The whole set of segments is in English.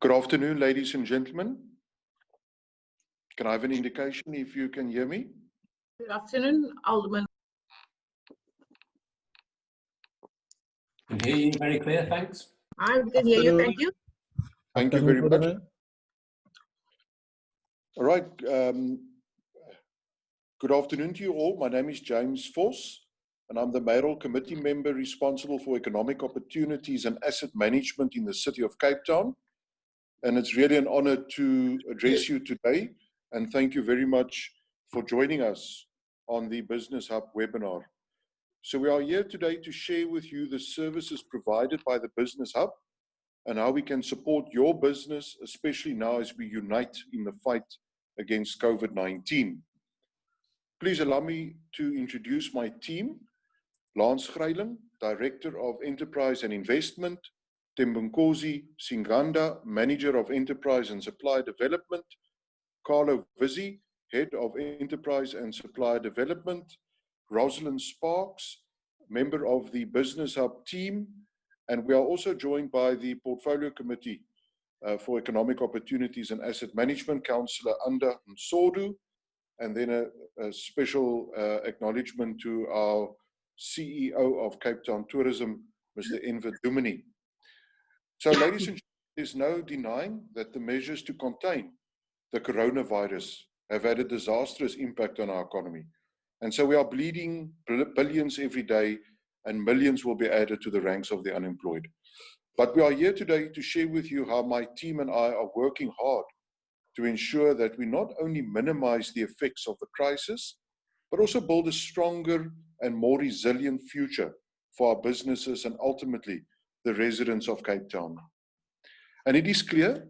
Good afternoon, ladies and gentlemen. Can I have an indication if you can hear me? Good afternoon, Alderman. Can hear you very clear, thanks. I can hear you, thank you. Thank you very much. All right. Good afternoon to you all. My name is James Vos, and I'm the Mayoral Committee member responsible for economic opportunities and asset management in the City of Cape Town. And it's really an honor to address you today. And thank you very much for joining us on the Business Hub webinar. So we are here today to share with you the services provided by the Business Hub and how we can support your business, especially now as we unite in the fight against COVID-19. Please allow me to introduce my team. Lance Greiling, Director of Enterprise and Investment. Tembunkosi Singanda, Manager of Enterprise and Supply Development. Carlo Vizzi, Head of Enterprise and Supply Development. Rosalind Sparks, member of the Business Hub team. And we are also joined by the Portfolio Committee for Economic Opportunities and Asset Management, Councillor Anda Nsodu. And then a special acknowledgement to our CEO of Cape Town Tourism, Mr. Enver Dumini. So, ladies and gentlemen, there's no denying that the measures to contain the coronavirus have had a disastrous impact on our economy. And so we are bleeding billions every day, and millions will be added to the ranks of the unemployed. But we are here today to share with you how my team and I are working hard to ensure that we not only minimize the effects of the crisis, but also build a stronger and more resilient future for our businesses and ultimately the residents of Cape Town. And it is clear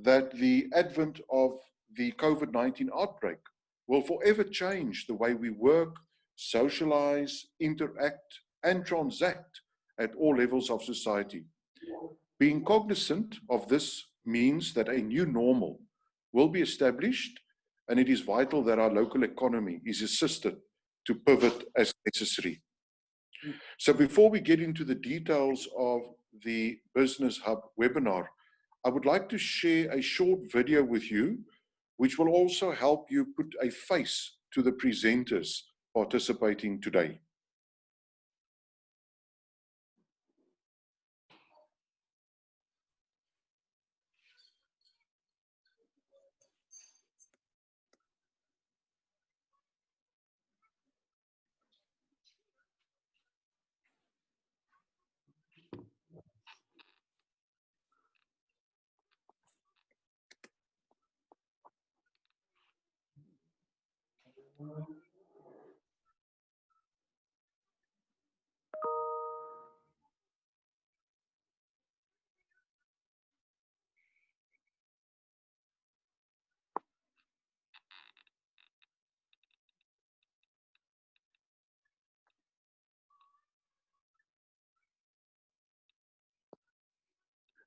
that the advent of the COVID-19 outbreak will forever change the way we work, socialize, interact, and transact at all levels of society. Being cognizant of this means that a new normal will be established, and it is vital that our local economy is assisted to pivot as necessary. So before we get into the details of the Business Hub webinar, I would like to share a short video with you, which will also help you put a face to the presenters participating today.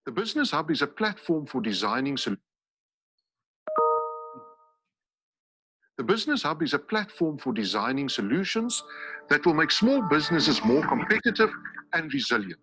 The Business Hub is a platform for designing solutions. The Business Hub is a platform for designing solutions that will make small businesses more competitive and resilient.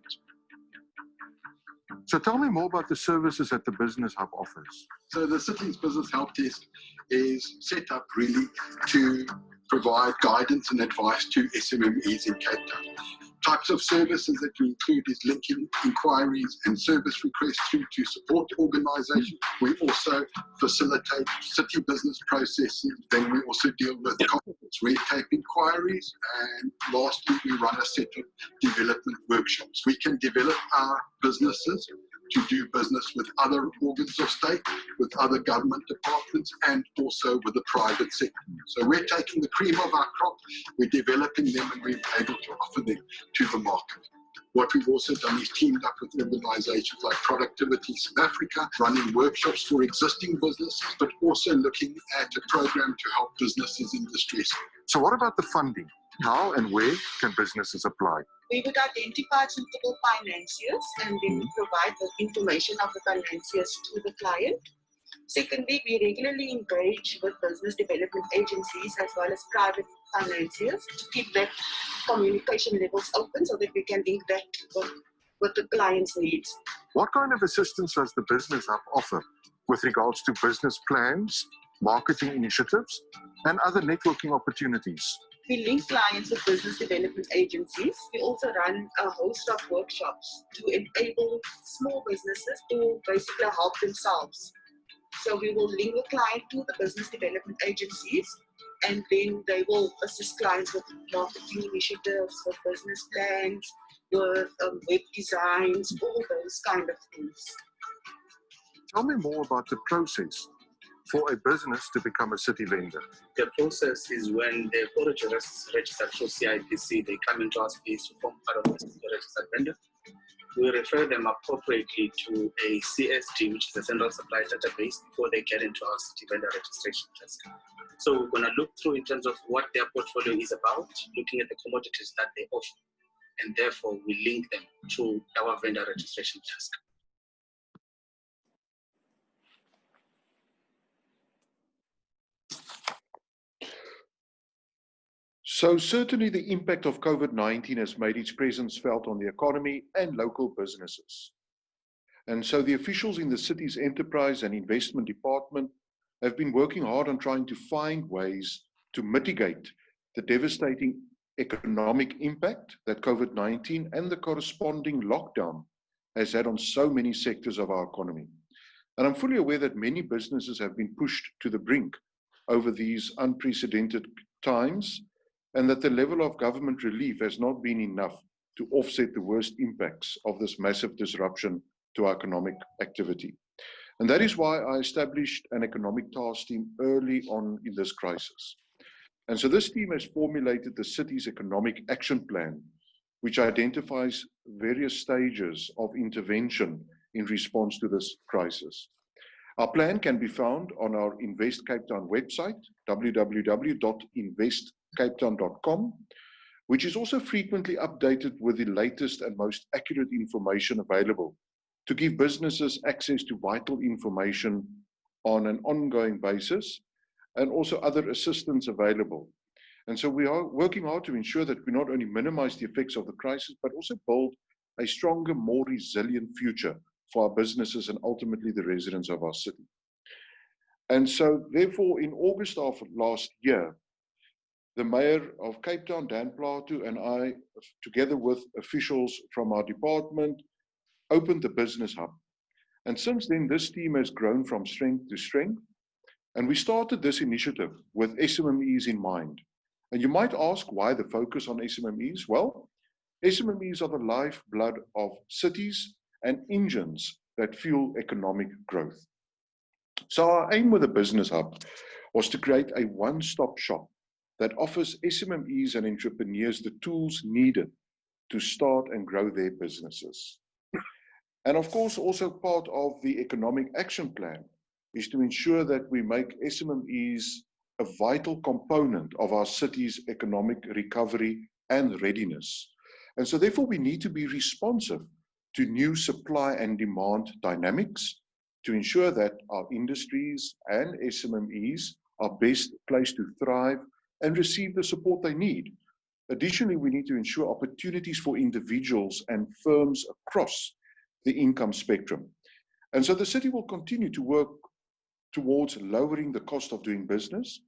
So tell me more about the services that the Business Hub offers. So the City's Business Help Desk is set up really to provide guidance and advice to SMMEs in Cape Town. Types of services that we include is linking inquiries and service requests through to support organisations. We also facilitate city business processes. Then we also deal with complex red tape inquiries. And lastly, we run a set of development workshops. We can develop our businesses to do business with other organs of state, with other government departments, and also with the private sector. So we're taking the cream of our crop, we're developing them, and we're able to offer them to the market. What we've also done is teamed up with organisations like Productivity South Africa, running workshops for existing businesses, but also looking at a program to help businesses in distress. So what about the funding? How and where can businesses apply? We would identify suitable financiers and then provide the information of the financiers to the client. Secondly, we regularly engage with business development agencies as well as private financiers to keep that communication levels open so that we can link that with with the client's needs. What kind of assistance does the Business Hub offer with regards to business plans, marketing initiatives, and other networking opportunities? We link clients with business development agencies. We also run a host of workshops to enable small businesses to basically help themselves. So we will link the client to the business development agencies, and then they will assist clients with marketing initiatives, with business plans, with web designs, all those kind of things. Tell me more about the process for a business to become a city vendor. The process is when they've already registered through CIPC, they come into our space to form part of the registered vendor. We refer them appropriately to a CSD, which is the Central Supply Database, before they get into our city vendor registration desk. So we're going to look through in terms of what their portfolio is about, looking at the commodities that they offer, and therefore we link them to our vendor registration desk. So certainly the impact of COVID-19 has made its presence felt on the economy and local businesses. And so the officials in the city's enterprise and investment department have been working hard on trying to find ways to mitigate the devastating economic impact that COVID-19 and the corresponding lockdown has had on so many sectors of our economy. And I'm fully aware that many businesses have been pushed to the brink over these unprecedented times, and that the level of government relief has not been enough to offset the worst impacts of this massive disruption to our economic activity. And that is why I established an economic task team early on in this crisis. And so this team has formulated the city's economic action plan, which identifies various stages of intervention in response to this crisis. Our plan can be found on our Invest Cape Town website, www.investcapetown.com, which is also frequently updated with the latest and most accurate information available to give businesses access to vital information on an ongoing basis, and also other assistance available. And so we are working hard to ensure that we not only minimize the effects of the crisis, but also build a stronger, more resilient future for our businesses and ultimately the residents of our city. And so therefore, in August of last year, the Mayor of Cape Town, Dan Plato, and I, together with officials from our department, opened the Business Hub. And since then, this team has grown from strength to strength. And we started this initiative with SMMEs in mind. And you might ask why the focus on SMMEs? Well, SMMEs are the lifeblood of cities and engines that fuel economic growth. So our aim with the Business Hub was to create a one-stop shop that offers SMMEs and entrepreneurs the tools needed to start and grow their businesses. And of course, also part of the economic action plan is to ensure that we make SMMEs a vital component of our city's economic recovery and readiness. And so therefore we need to be responsive to new supply and demand dynamics to ensure that our industries and SMMEs are best placed to thrive and receive the support they need. Additionally, we need to ensure opportunities for individuals and firms across the income spectrum. And so the city will continue to work towards lowering the cost of doing business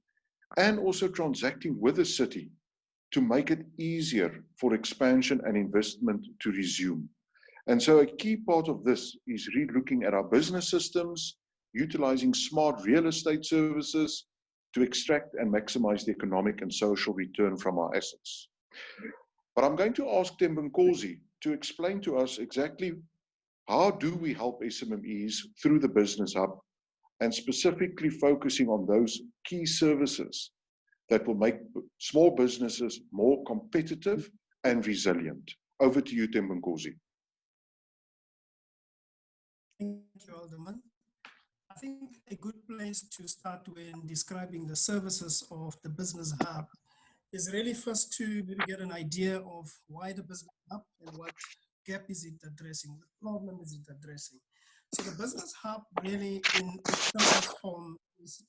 and also transacting with the city to make it easier for expansion and investment to resume. And so a key part of this is re-looking at our business systems, utilizing smart real estate services to extract and maximize the economic and social return from our assets. But I'm going to ask Tembunkosi to explain to us exactly how do we help SMMEs through the Business Hub, and specifically focusing on those key services that will make small businesses more competitive and resilient. Over to you, Tembunkosi. Thank you, Alderman. I think a good place to start when describing the services of the Business Hub is really first to maybe get an idea of why the Business Hub and what gap is it addressing, what problem is it addressing. So the Business Hub really in its simplest form is a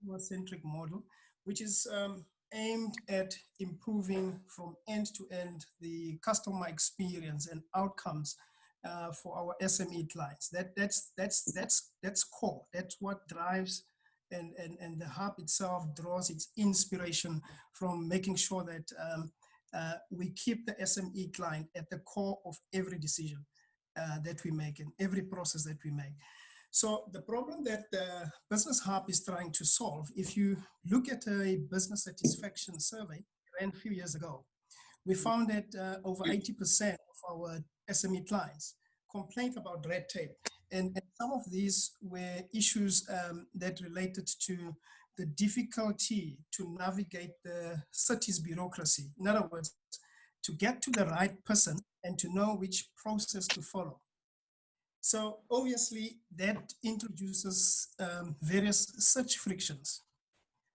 customer-centric model, which is aimed at improving from end to end the customer experience and outcomes for our SME clients. That's core. That's what drives, and the hub itself draws its inspiration from making sure that we keep the SME client at the core of every decision that we make and every process that we make. So the problem that the Business Hub is trying to solve, if you look at a business satisfaction survey ran a few years ago, we found that over 80% of our SME clients complained about red tape. And some of these were issues that related to the difficulty to navigate the city's bureaucracy. In other words, to get to the right person and to know which process to follow. So obviously that introduces various such frictions.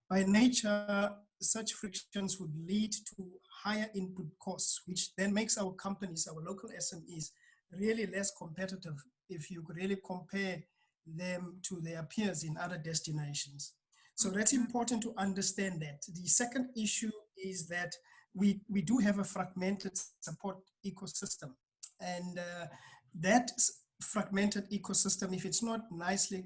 By nature, such frictions would lead to higher input costs, which then makes our companies, our local SMEs, really less competitive if you really compare them to their peers in other destinations. So that's important to understand that. The second issue is that we do have a fragmented support ecosystem, and that fragmented ecosystem, if it's not nicely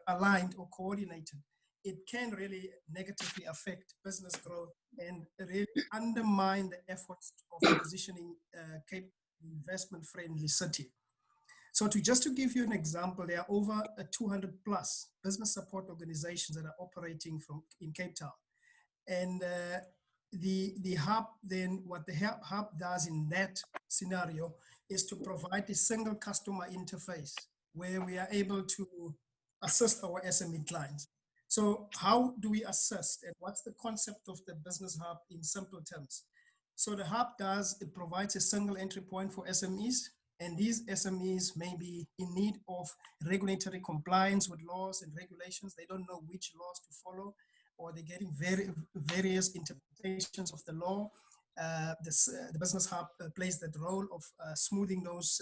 aligned or coordinated, it can really negatively affect business growth and really undermine the efforts of positioning Cape investment-friendly city. So just to give you an example, there are over 200 plus business support organizations that are operating in Cape Town. And the hub, then what the hub does in that scenario is to provide a single customer interface where we are able to assist our SME clients. So how do we assist, and what's the concept of the Business Hub in simple terms? So the hub it provides a single entry point for SMEs, and these SMEs may be in need of regulatory compliance with laws and regulations. They don't know which laws to follow, or they're getting various interpretations of the law. The Business Hub plays that role of smoothing those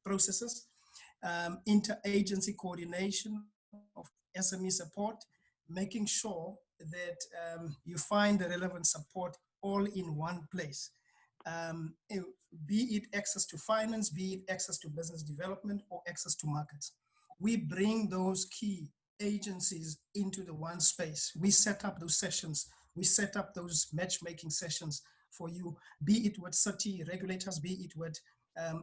processes, interagency coordination of SME support, making sure that you find the relevant support all in one place. Be it access to finance, be it access to business development, or access to markets. We bring those key agencies into the one space. We set up those sessions. We set up those matchmaking sessions for you, be it with city regulators, be it with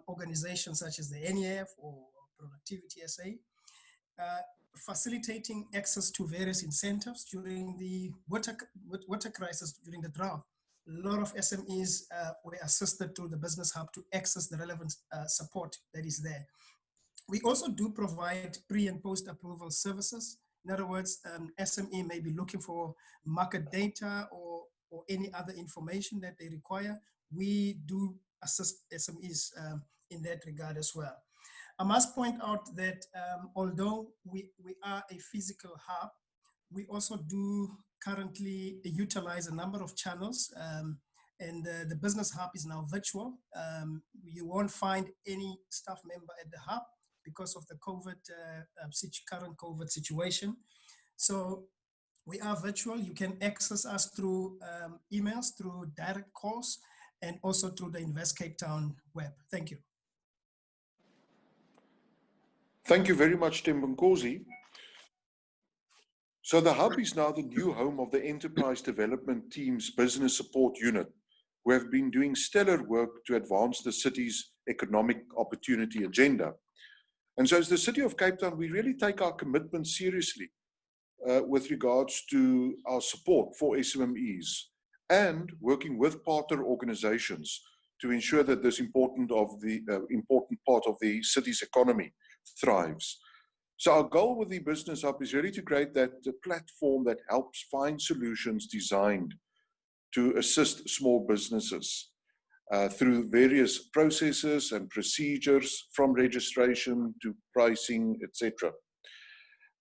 organizations such as the NEF or Productivity SA, facilitating access to various incentives during the water crisis, during the drought. A lot of SMEs were assisted through the Business Hub to access the relevant support that is there. We also do provide pre and post approval services. In other words, SME may be looking for market data or any other information that they require. We do assist SMEs in that regard as well. I must point out that although we are a physical hub, we also do currently utilize a number of channels, and the Business Hub is now virtual. You won't find any staff member at the hub because of the current COVID situation. So we are virtual. You can access us through emails, through direct calls, and also through the Invest Cape Town web. Thank you. Thank you very much, Tembonkosi. So the hub is now the new home of the Enterprise Development Team's Business Support Unit, who have been doing stellar work to advance the city's economic opportunity agenda. And so as the City of Cape Town, we really take our commitment seriously with regards to our support for SMMEs and working with partner organizations to ensure that this important part of the city's economy thrives. So our goal with the Business Hub is really to create that platform that helps find solutions designed to assist small businesses through various processes and procedures, from registration to pricing, etc.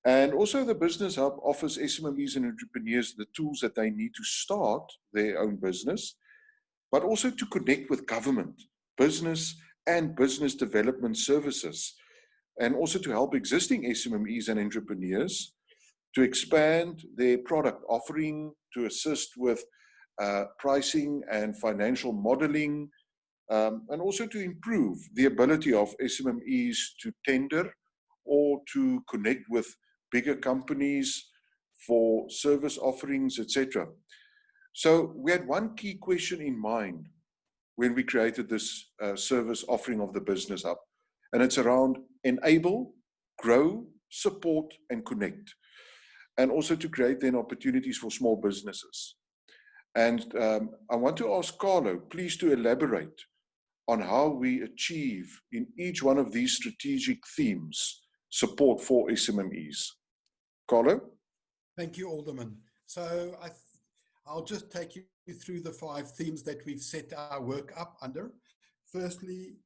And also the Business Hub offers SMMEs and entrepreneurs the tools that they need to start their own business, but also to connect with government, business, and business development services, and also to help existing SMMEs and entrepreneurs to expand their product offering, to assist with pricing and financial modeling, and also to improve the ability of SMMEs to tender or to connect with bigger companies for service offerings, etc. So we had one key question in mind when we created this service offering of the Business Hub, and it's around enable, grow, support, and connect, and also to create then opportunities for small businesses. And I want to ask Carlo, please, to elaborate on how we achieve in each one of these strategic themes support for SMMEs. Carlo? Thank you, Alderman. So I'll just take you through the 5 themes that we've set our work up under. Firstly,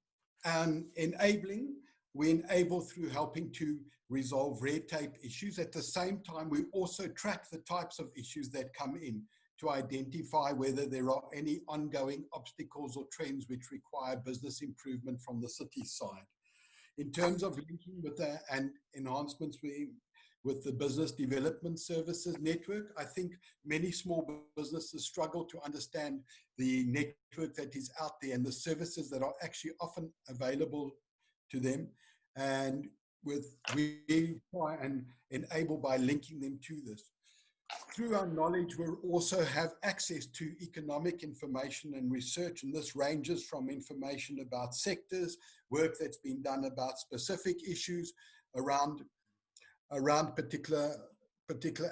enabling. We enable through helping to resolve red tape issues. At the same time, we also track the types of issues that come in to identify whether there are any ongoing obstacles or trends which require business improvement from the city side. In terms of linking with and enhancements with the business development services network, I think many small businesses struggle to understand the network that is out there and the services that are actually often available to them. And we try and enable by linking them to this. Through our knowledge, we also have access to economic information and research, and this ranges from information about sectors, work that's been done about specific issues around particular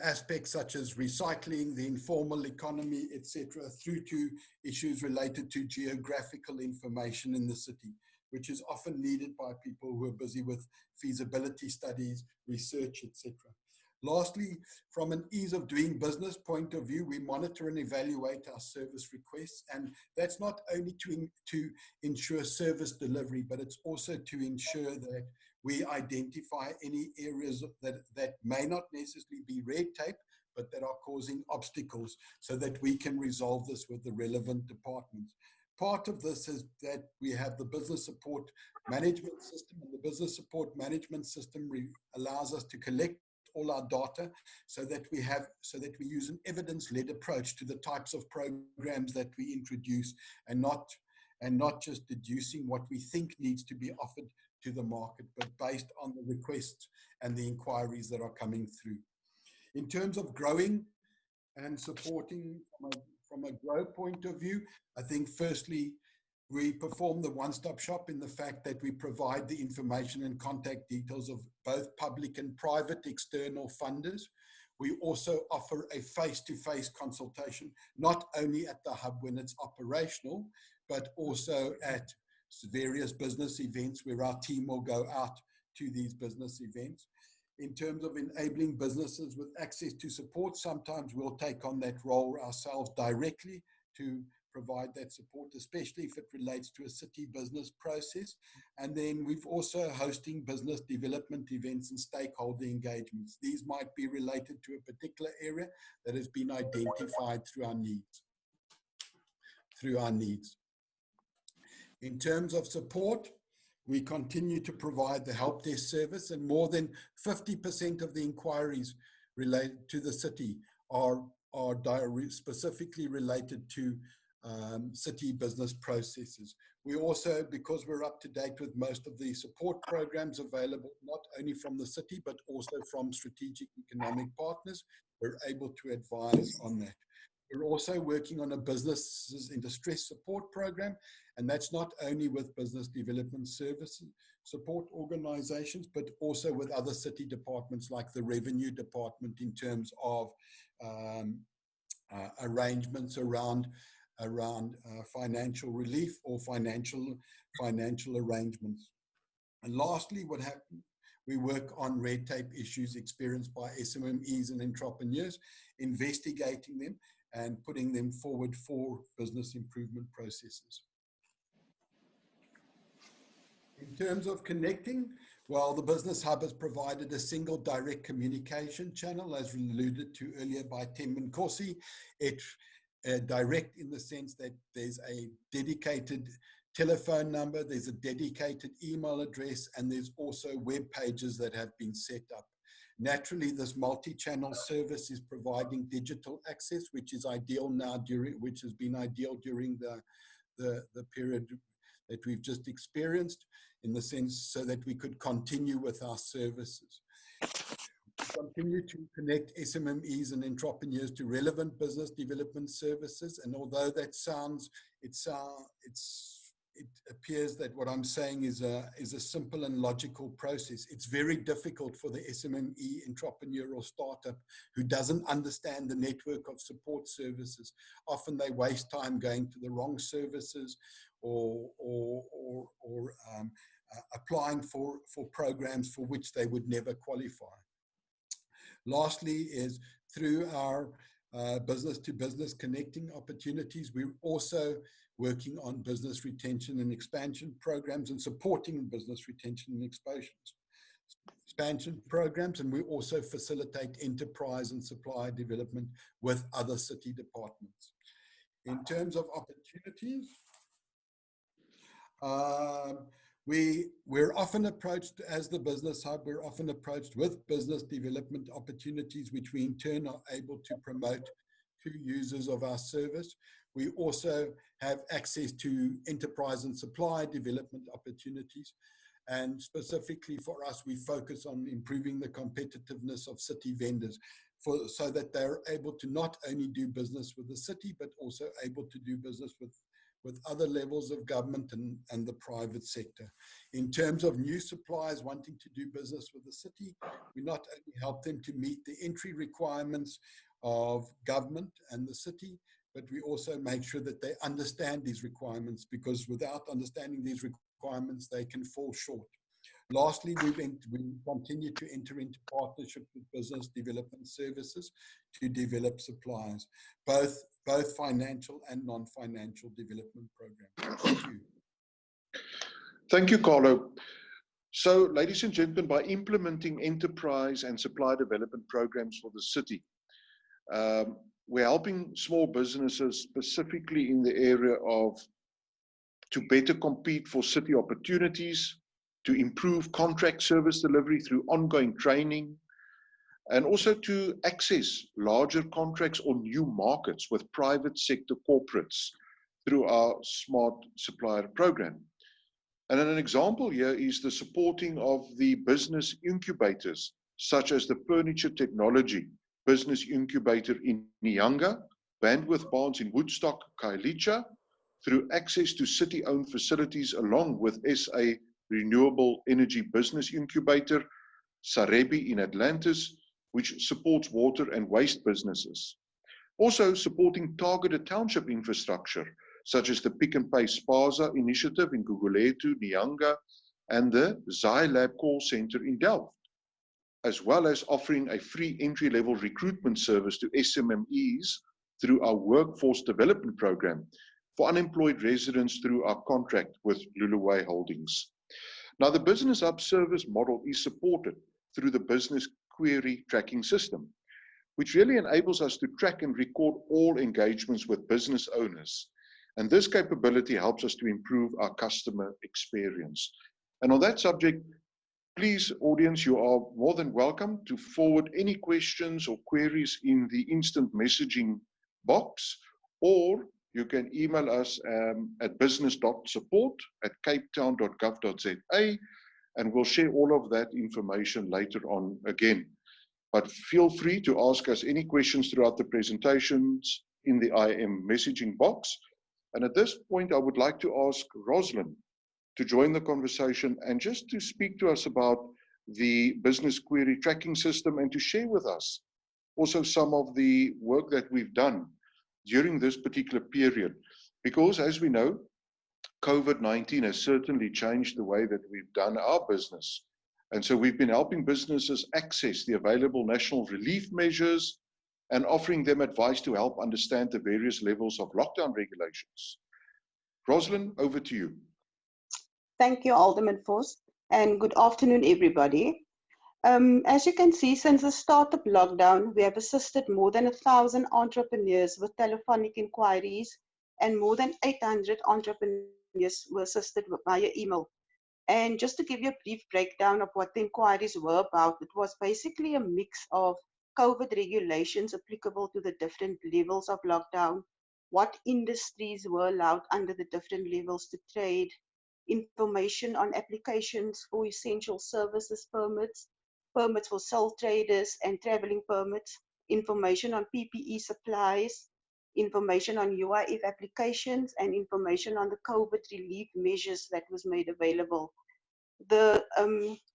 aspects such as recycling, the informal economy, etc., through to issues related to geographical information in the city, which is often needed by people who are busy with feasibility studies, research, etc. Lastly, from an ease of doing business point of view, we monitor and evaluate our service requests, and that's not only to ensure service delivery, but it's also to ensure that we identify any areas that may not necessarily be red tape, but that are causing obstacles so that we can resolve this with the relevant departments. Part of this is that we have the business support management system, and the business support management system allows us to collect all our data so that we use an evidence-led approach to the types of programs that we introduce, and not just deducing what we think needs to be offered to the market, but based on the requests and the inquiries that are coming through. In terms of growing and supporting from a grow point of view, I think firstly, we perform the one-stop shop in the fact that we provide the information and contact details of both public and private external funders. We also offer a face-to-face consultation, not only at the hub when it's operational, but also at various business events where our team will go out to these business events. In terms of enabling businesses with access to support, sometimes we'll take on that role ourselves directly to provide that support, especially if it relates to a city business process. And then we've also hosting business development events and stakeholder engagements. These might be related to a particular area that has been identified through our needs. In terms of support, we continue to provide the help desk service, and more than 50% of the inquiries related to the city are specifically related to city business processes. We also, because we're up to date with most of the support programs available, not only from the city, but also from strategic economic partners, we're able to advise on that. We're also working on a businesses in distress support program, and that's not only with business development services support organizations, but also with other city departments like the revenue department in terms of arrangements around financial relief or financial arrangements. And lastly, what happened? We work on red tape issues experienced by SMMEs and entrepreneurs, investigating them and putting them forward for business improvement processes. In terms of connecting, well, the Business Hub has provided a single direct communication channel, as alluded to earlier by Tim Nkosi. It direct in the sense that there's a dedicated telephone number, there's a dedicated email address, and there's also web pages that have been set up. Naturally, this multi-channel service is providing digital access, which is ideal now which has been ideal during the period that we've just experienced, in the sense so that we could continue with our services. Continue to connect SMMEs and entrepreneurs to relevant business development services. And although that sounds, it appears that what I'm saying is a simple and logical process. It's very difficult for the SMME entrepreneur or startup who doesn't understand the network of support services. Often they waste time going to the wrong services or applying for programs for which they would never qualify. Lastly is through our business-to-business connecting opportunities, we're also working on business retention and expansion programs and supporting business retention and expansion programs, and we also facilitate enterprise and supplier development with other city departments. In terms of opportunities, we're often approached as the business hub, we're often approached with business development opportunities, which we in turn are able to promote to users of our service. We also have access to enterprise and supply development opportunities. And specifically for us, we focus on improving the competitiveness of city vendors so that they're able to not only do business with the city, but also able to do business with other levels of government and the private sector. In terms of new suppliers wanting to do business with the city, we not only help them to meet the entry requirements of government and the city, but we also make sure that they understand these requirements, because without understanding these requirements, they can fall short. Lastly, we continue to enter into partnership with business development services to develop suppliers, both financial and non-financial development programs. Thank you. Thank you, Carlo. So, ladies and gentlemen, by implementing enterprise and supply development programs for the city, we're helping small businesses specifically in the area of to better compete for city opportunities, to improve contract service delivery through ongoing training, and also to access larger contracts or new markets with private sector corporates through our Smart Supplier program. And an example here is the supporting of the business incubators, such as the Furniture Technology Business Incubator in Nyanga, Bandwidth Barns in Woodstock, Khayelitsha, through access to city-owned facilities, along with SA Renewable Energy Business Incubator, Sarebi in Atlantis, which supports water and waste businesses. Also supporting targeted township infrastructure, such as the Pick and Pay Spaza initiative in Gugulethu, Nyanga, and the Zylab call center in Delft, as well as offering a free entry-level recruitment service to SMMEs through our workforce development program for unemployed residents through our contract with Luluway Holdings. Now, the Business Hub service model is supported through the business query tracking system, which really enables us to track and record all engagements with business owners. And this capability helps us to improve our customer experience. And on that subject, please, audience, you are more than welcome to forward any questions or queries in the instant messaging box, or you can email us at business.support@capetown.gov.za, and we'll share all of that information later on again. But feel free to ask us any questions throughout the presentations in the IM messaging box. And at this point, I would like to ask Rosalind to join the conversation and just to speak to us about the business query tracking system and to share with us also some of the work that we've done during this particular period. Because as we know, COVID-19 has certainly changed the way that we've done our business. And so we've been helping businesses access the available national relief measures and offering them advice to help understand the various levels of lockdown regulations. Rosalind, over to you. Thank you, Alderman Vos, and good afternoon, everybody. As you can see, since the start of lockdown, we have assisted more than 1,000 entrepreneurs with telephonic inquiries, and more than 800 entrepreneurs were assisted via email. And just to give you a brief breakdown of what the inquiries were about, it was basically a mix of COVID regulations applicable to the different levels of lockdown, what industries were allowed under the different levels to trade, information on applications for essential services permits, permits for sole traders and traveling permits, information on PPE supplies, information on UIF applications, and information on the COVID relief measures that was made available. The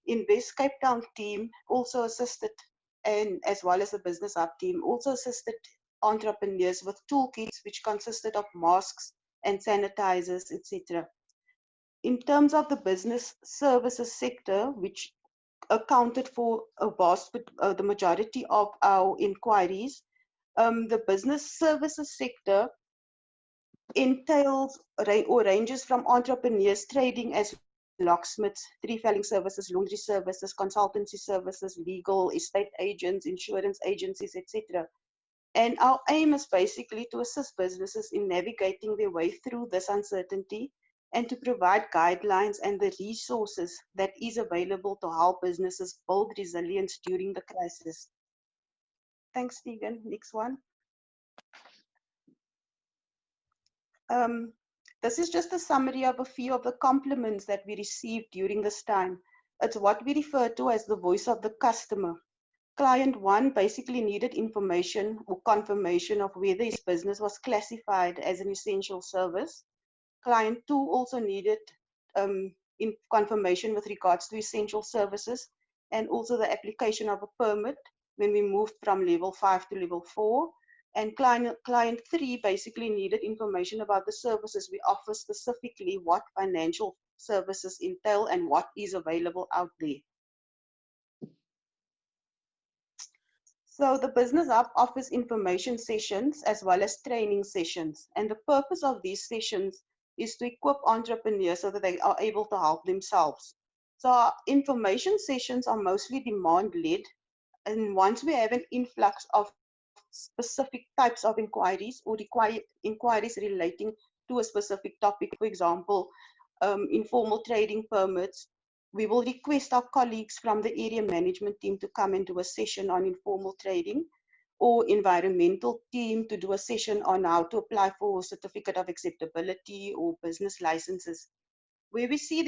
Invest Cape Town team also assisted, and as well as the Business Hub team, also assisted entrepreneurs with toolkits which consisted of masks and sanitizers, etc. In terms of the business services sector, which accounted for the majority of our inquiries, the business services sector entails or ranges from entrepreneurs trading as locksmiths, tree-felling services, laundry services, consultancy services, legal, estate agents, insurance agencies, etc. And our aim is basically to assist businesses in navigating their way through this uncertainty and to provide guidelines and the resources that is available to help businesses build resilience during the crisis. Thanks, Stephen. Next one. This is just a summary of a few of the compliments that we received during this time. It's what we refer to as the voice of the customer. Client 1 basically needed information or confirmation of whether his business was classified as an essential service. Client 2 also needed confirmation with regards to essential services and also the application of a permit when we moved from level 5 to level 4. And client 3 basically needed information about the services we offer, specifically what financial services entail and what is available out there. So the Business Hub offers information sessions as well as training sessions. And the purpose of these sessions is to equip entrepreneurs so that they are able to help themselves. So our information sessions are mostly demand-led. And once we have an influx of specific types of inquiries or inquiries relating to a specific topic, for example, informal trading permits, we will request our colleagues from the area management team to come and do a session on informal trading, or environmental team to do a session on how to apply for certificate of acceptability or business licenses. Where we see